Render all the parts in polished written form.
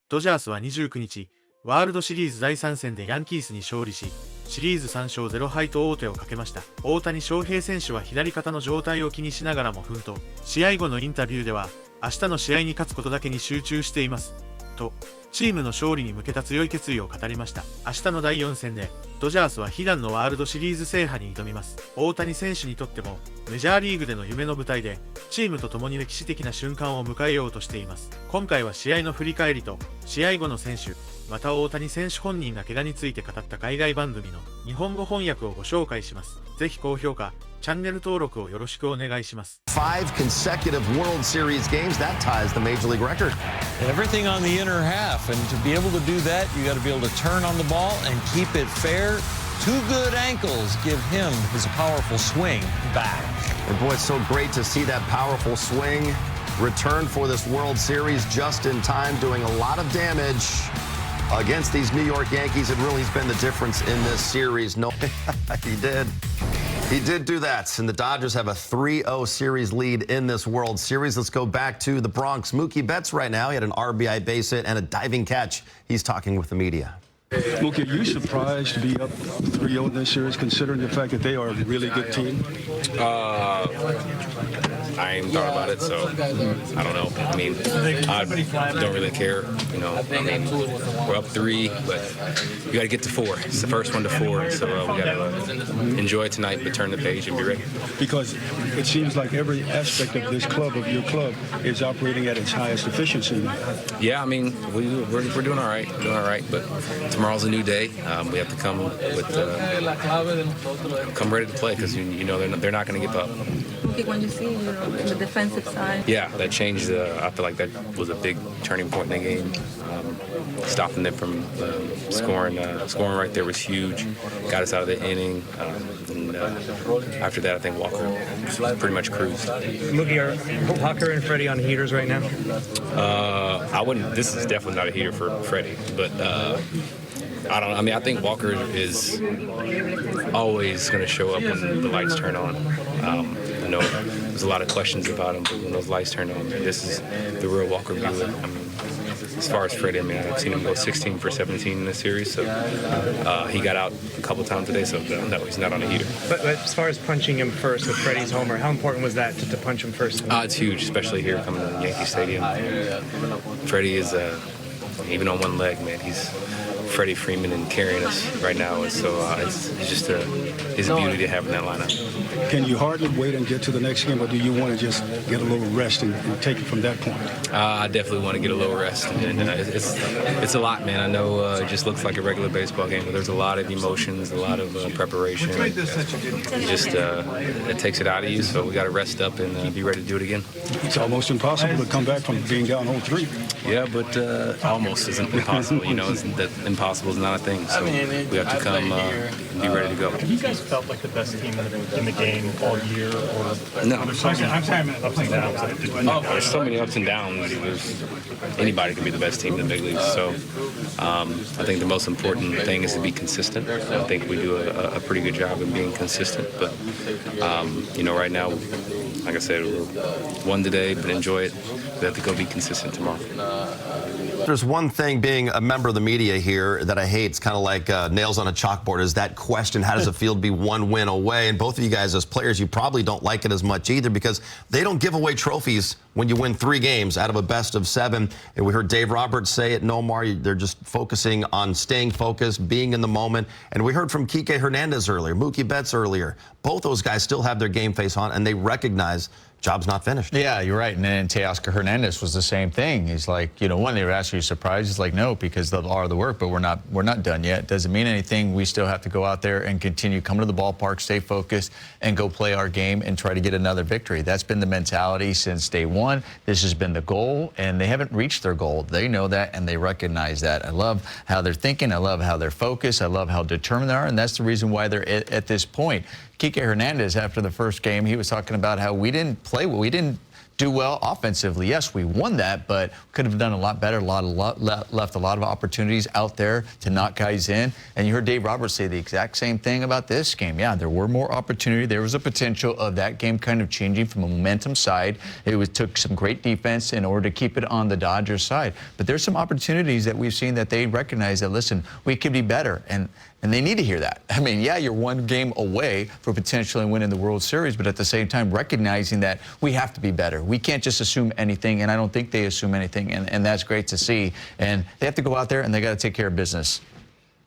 ドジャースは29日、ワールドシリーズ第3戦でヤンキースに勝利し、シリーズ3勝0敗と王手をかけました。大谷翔平選手は左肩の状態を気にしながらも奮闘。試合後のインタビューでは、明日の試合に勝つことだけに集中しています。と、チームの勝利に向けた強い決意を語りました。明日の第4戦で、ドジャースは悲願のワールドシリーズ制覇に挑みます。大谷選手にとっても、メジャーリーグでの夢の舞台で、チームと共に歴史的な瞬間を迎えようとしています。今回は試合の振り返りと、試合後の選手、また大谷選手本人が怪我について語った海外番組の日本語翻訳をご紹介します。ぜひ高評価、チャンネル登録をよろしくお願いします。 5 consecutive World Series games, that ties the Major League record. Everything on the inner half, and to be able to do that, you got to be able to turn on the ball and keep it fair. Two good ankles give him his powerful swing back. And boy, it's so great to see that powerful swing return for this World Series just in time, doing a lot of damage against these New York Yankees. It really has been the difference in this series. No, he did. He did do that, and the Dodgers have a 3-0 series lead in this World Series. Let's go back to the Bronx. Mookie Betts right now. He had an RBI base hit and a diving catch. He's talking with the media. Mookie, are you surprised to be up 3-0 in this series, considering the fact that they are a really good team? I ain't thought about it, so I don't know. I mean, I don't really care. You know, I mean, we're up 3, but we got to get to 4. It's the first one to 4, so we got to enjoy it tonight, but turn the page and be ready. Because it seems like every aspect of this club, of your club, is operating at its highest efficiency. Yeah, I mean, we're doing all right. We're doing all right, but tomorrow's a new day. We have to come with come ready to play because you know they're not going to give up. When you see, the defensive side. Yeah, that changed. I feel like that was a big turning point in the game. Stopping them from scoring right there was huge. Got us out of the inning. And after that, I think Walker pretty much cruised. Mookie, are Walker and Freddie on heaters right now? I wouldn't. This is definitely not a heater for Freddie, but. I don't know. I mean, I think Walker is always going to show up when the lights turn on. I know there's a lot of questions about him, but when those lights turn on, this is the real Walker Buehler. I mean, as far as Freddie, I mean, I've seen him go 16 for 17 in this series, so he got out a couple times today, so no, he's not on a heater. But as far as punching him first with Freddie's homer, how important was that to punch him first? It's huge, especially here coming to Yankee Stadium. Freddie is, even on one leg, man, he's Freddie Freeman and carrying us right now, so it's just it's a beauty to have in that lineup. Can you hardly wait and get to the next game, or do you want to just get a little rest and take it from that point? I definitely want to get a little rest, and it's a lot, man. I know it just looks like a regular baseball game, but there's a lot of emotions, a lot of preparation. It takes it out of you, so we got to rest up and be ready to do it again. It's almost impossible to come back from being down 0-3. Yeah, but almost isn't impossible. You know, that impossible is not a thing. So we have to come and be ready to go. Have you guys felt like the best team in the game all year? Or no. There's so many ups and downs. There's so many ups and downs. Anybody can be the best team in the big leagues. So I think the most important thing is to be consistent. I think we do a pretty good job of being consistent. But you know, right now, like I said, we're won today, but enjoy it. We have to go be consistent tomorrow. There's one thing being a member of the media here that I hate. It's kind of like nails on a chalkboard, is that question, how does it feel to be one win away? And both of you guys as players, you probably don't like it as much either because they don't give away trophies when you win 3 games out of a best of 7. And we heard Dave Roberts say it, Nomar, they're just focusing on staying focused, being in the moment. And we heard from Kike Hernandez earlier, Mookie Betts earlier. Both those guys still have their game face on, and they recognize job's not finished. Yeah, you're right. And then Teoscar Hernandez was the same thing. He's like, you know, when they were asking you surprised, he's like, no, because of all of the work, but we're not done yet. Doesn't mean anything. We still have to go out there and continue, come to the ballpark, stay focused, and go play our game and try to get another victory. That's been the mentality since day one. This has been the goal, and they haven't reached their goal. They know that, and they recognize that. I love how they're thinking. I love how they're focused. I love how determined they are, and that's the reason why they're at this point. Kike Hernandez, after the first game, he was talking about how we didn't do well offensively. Yes, we won that, but could have done a lot better. Left a lot of opportunities out there to knock guys in. And you heard Dave Roberts say the exact same thing about this game. Yeah, there were more opportunity. There was a potential of that game kind of changing from a momentum side. Took some great defense in order to keep it on the Dodgers side. But there's some opportunities that we've seen that they recognize that, listen, we could be better. And they need to hear that. I mean, yeah, you're one game away for potentially winning the World Series, but at the same time, recognizing that we have to be better. We can't just assume anything, and I don't think they assume anything, and that's great to see. And they have to go out there, and they got to take care of business.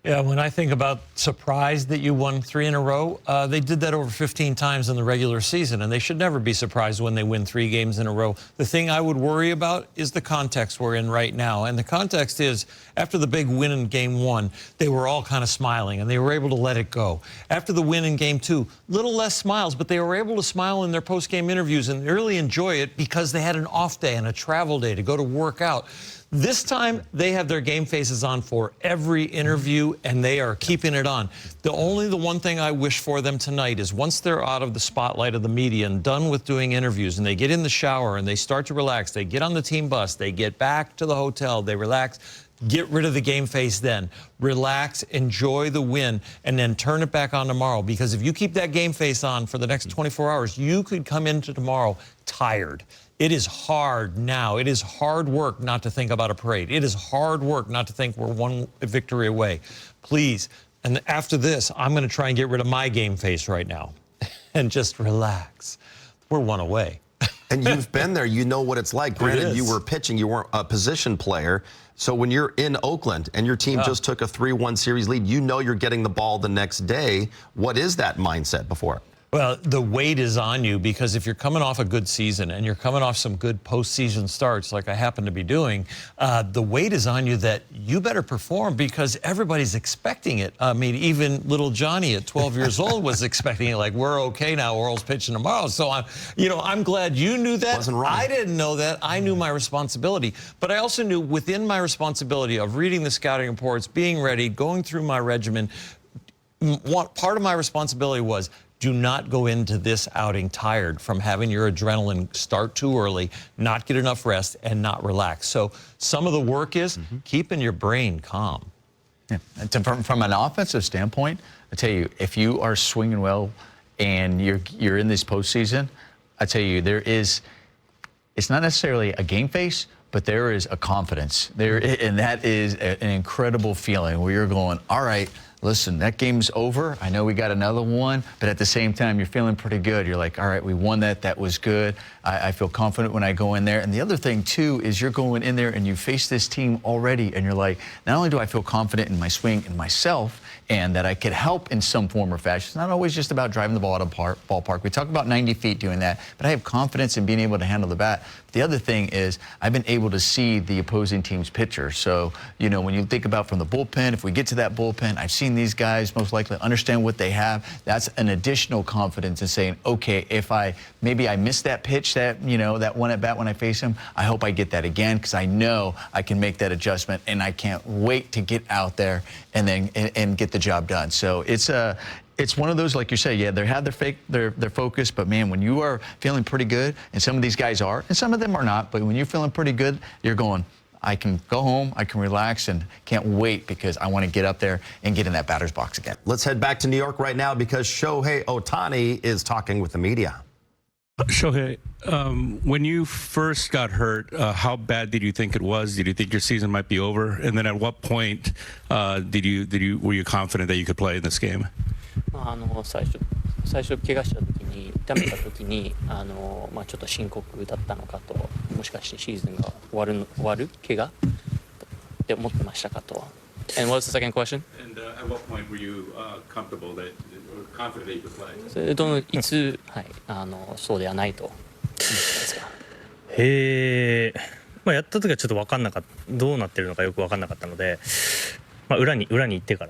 Yeah, when I think about surprised that you won 3 in a row, they did that over 15 times in the regular season, and they should never be surprised when they win 3 games in a row. The thing I would worry about is the context we're in right now, and the context is after the big win in Game 1, they were all kind of smiling, and they were able to let it go. After the win in Game 2, little less smiles, but they were able to smile in their post-game interviews and really enjoy it because they had an off day and a travel day to go to work out. This time, they have their game faces on for every interview, and they are keeping it on. The one thing I wish for them tonight is once they're out of the spotlight of the media and done with doing interviews, and they get in the shower and they start to relax, they get on the team bus, they get back to the hotel, they relax, get rid of the game face then. Relax, enjoy the win, and then turn it back on tomorrow. Because if you keep that game face on for the next 24 hours, you could come into tomorrow tired. It is hard now. It is hard work not to think about a parade. It is hard work not to think we're one victory away. Please, and after this, I'm going to try and get rid of my game face right now and just relax. We're 1 away. And you've been there. You know what it's like. Granted, you were pitching. You weren't a position player. So when you're in Oakland and your team just took a 3-1 series lead, you know you're getting the ball the next day. What is that mindset before? Well, the weight is on you because if you're coming off a good season and you're coming off some good postseason starts like I happen to be doing, the weight is on you that you better perform because everybody's expecting it. I mean, even little Johnny at 12 years old was expecting it like, we're okay now, Orioles pitching tomorrow. So I'm glad you knew that. Wasn't wrong. I didn't know that. I knew my responsibility. But I also knew within my responsibility of reading the scouting reports, being ready, going through my regimen, part of my responsibility was do not go into this outing tired from having your adrenaline start too early, not get enough rest, and not relax. So some of the work is keeping your brain calm. Yeah. From an offensive standpoint, I tell you, if you are swinging well and you're in this postseason, I tell you, it's not necessarily a game face, but there is a confidence there, and that is an incredible feeling where you're going, all right, listen, that game's over. I know we got another one, but at the same time, you're feeling pretty good. You're like, all right, we won that. That was good. I feel confident when I go in there. And the other thing, too, is you're going in there and you face this team already, and you're like, not only do I feel confident in my swing and myself, and that I could help in some form or fashion. It's not always just about driving the ball out of ballpark. We talk about 90 feet doing that, but I have confidence in being able to handle the bat. The other thing is I've been able to see the opposing team's pitcher. So, when you think about from the bullpen, if we get to that bullpen, I've seen these guys most likely understand what they have. That's an additional confidence in saying, okay, if maybe I missed that pitch, that one at bat when I face him, I hope I get that again because I know I can make that adjustment, and I can't wait to get out there and then and get the job done. So it's one of those, like you say, yeah, they have their focus, but man, when you are feeling pretty good, and some of these guys are, and some of them are not, but when you're feeling pretty good, you're going, I can go home, I can relax, and can't wait because I want to get up there and get in that batter's box again. Let's head back to New York right now because Shohei Ohtani is talking with the media. Shohei, when you first got hurt, how bad did you think it was? Did you think your season might be over? And then at what point were you confident that you could play in this game? 最初怪我した時に痛めた時にちょっと深刻だったのかと、もしかしてシーズンが終わる怪我って思ってましたかと。And what was the second question? And at what point were you comfortable that or confident that you could play? それといつそうではないと思ってますか。やった時はちょっと分かんなかった、どうなってるのかよく分かんなかったので、裏に行ってか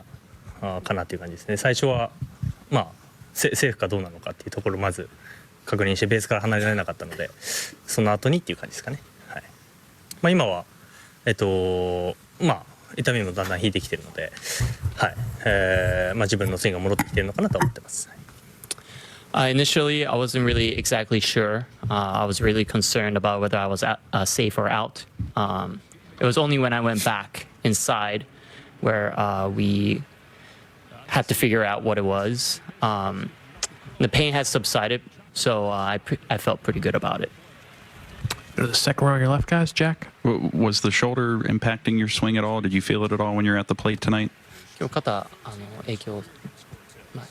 らかなっていう感じですね。最初はセーフかどうなのかっていうところをまず確認してベースから離れられなかったので、その後にっていう感じですかね。はい。今は痛みもだんだん引いてきてるので、はい。自分のスイングが戻ってきてるのかなと思ってます。Initially, I wasn't really exactly sure. I was really concerned about whether I was safe or out. It was only when I went back inside where we had to figure out what it was. The pain had subsided, so I felt pretty good about it. Go to the second row on your left, guys. Jack? Was the shoulder impacting your swing at all? Did you feel it at all when you're at the plate tonight? 今日肩影響、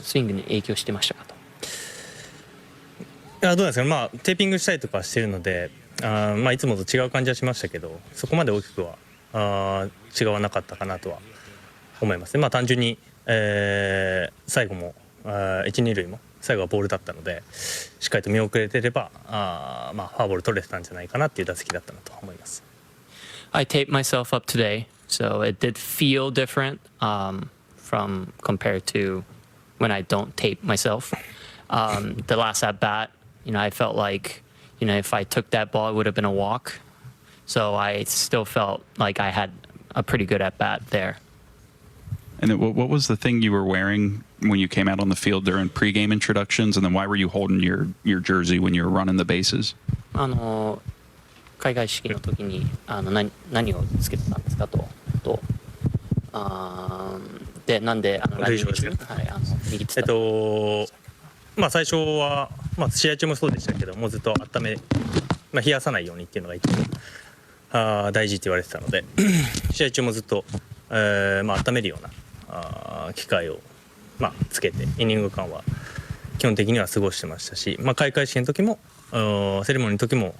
スイングに影響してましたかと。どうなんですかね、テーピングしたりとかしてるので、いつもと違う感じはしましたけど、そこまで大きくは違わなかったかなとは思いますね。単純に、最後も1、2塁も最後はボールだったので、しっかりと見送れてれば、フォアボール取れてたんじゃないかなっていう打席だったなと思います。I taped myself up today, so it did feel different from compared to when I don't tape myself. The last at bat, I felt like, if I took that ball, it would have been a walk. So I still felt like I had a pretty good at bat there. And then what was the thing you were wearing when you came out on the field during pregame introductions? And then why were you holding your jersey when you were running the bases? 開会式の時に何をつけてたんですかとでなんで塁上ですね。握ってた最初は、試合中もそうでしたけどもうずっと温め、冷やさないようにっていうのが一番大事って言われてたので試合中もずっと、温めるような機械を、つけてイニング間は基本的には過ごしてましたし、開会式の時もセレモニーの時も、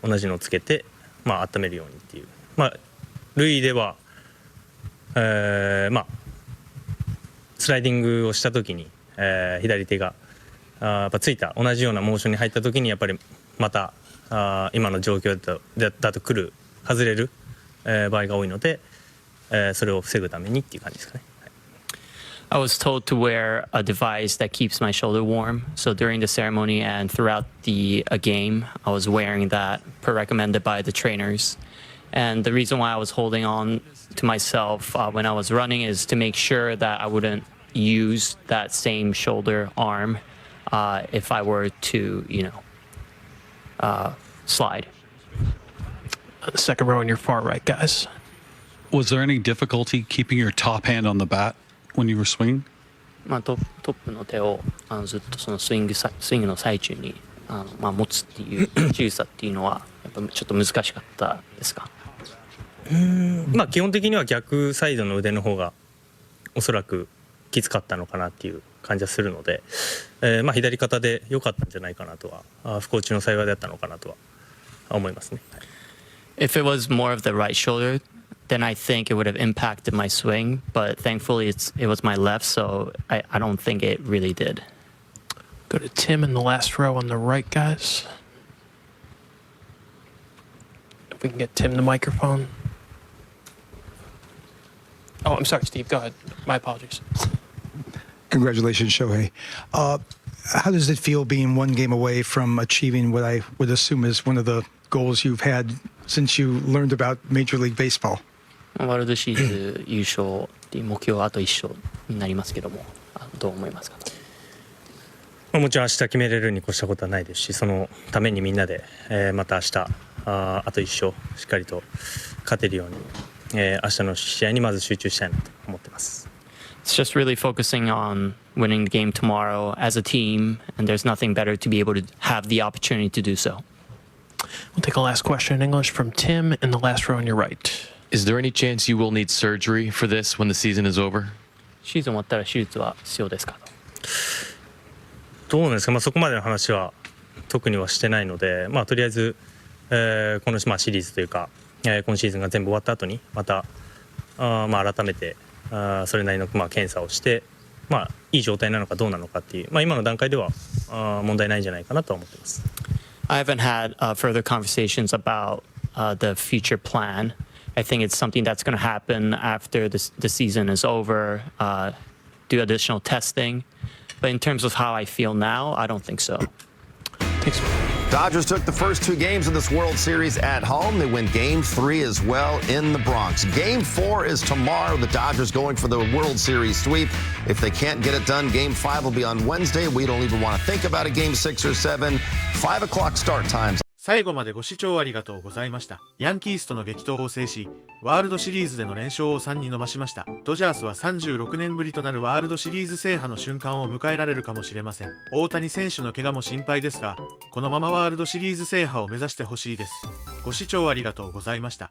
同じのをつけて、温めるようにっていう、塁では、スライディングをした時に、左手がやっぱついた同じようなモーションに入った時にやっぱりまた今の状況だと外れる、場合が多いので、それを防ぐためにっていう感じですかね。I was told to wear a device that keeps my shoulder warm. So during the ceremony and throughout the game, I was wearing that per recommended by the trainers. And the reason why I was holding on to myself when I was running is to make sure that I wouldn't use that same shoulder arm if I were to, slide. Second row on your far right, guys. Was there any difficulty keeping your top hand on the bat when you were swinging? トップの手をずっとそのスイングの最中に持つっていう注さっていうのはやっぱちょっと難しかったですか？基本的には逆サイドの腕の方がおそらくきつかったのかなっていう感じはするので、左肩で良かったんじゃないかなとは不幸中の幸いだったのかなとは思いますね。If it was more of the right shoulder, then I think it would have impacted my swing. But thankfully, it was my left, so I don't think it really did. Go to Tim in the last row on the right, guys. If we can get Tim the microphone. Oh, I'm sorry, Steve. Go ahead. My apologies. Congratulations, Shohei. How does it feel being one game away from achieving what I would assume is one of the goals you've had since you learned about Major League Baseball? ワールドシリーズ優勝っていう目標はあと1勝になりますけども、どう思いますか？もちろん明日決めれるに越したことはないですし、そのためにみんなで、また明日あと1勝しっかりと勝てるように、明日の試合にまず集中したいなと思ってます。It's just really focusing on winning the game tomorrow as a team, and there's nothing better to be able to have the opportunity to do so. We'll take a last question in English from Tim in the last row on your right. Is there any chance you will need surgery for this when the season is over? シーズン終わったら手術は必要ですか？どうなんですか、そこまでの話は特にはしてないので、とりあえず、この、シリーズというか、今シーズンが全部終わった後にまた改めてそれなりの検査をして、いい状態なのかどうなのかっていう、今の段階では問題ないんじゃないかなと思っています。I haven't had further conversations about the future plan. I think it's something that's going to happen after the season is over, do additional testing. But in terms of how I feel now, I don't think so. Thanks. Dodgers took the first 2 games of this World Series at home. They win Game 3 as well in the Bronx. Game 4 is tomorrow. The Dodgers going for the World Series sweep. If they can't get it done, Game 5 will be on Wednesday. We don't even want to think about a Game 6 or 7. 5 o'clock start times. 最後までご視聴ありがとうございました。ヤンキースとの激闘を制し、ワールドシリーズでの連勝を3に伸ばしました。ドジャースは36年ぶりとなるワールドシリーズ制覇の瞬間を迎えられるかもしれません。大谷選手の怪我も心配ですが、このままワールドシリーズ制覇を目指してほしいです。ご視聴ありがとうございました。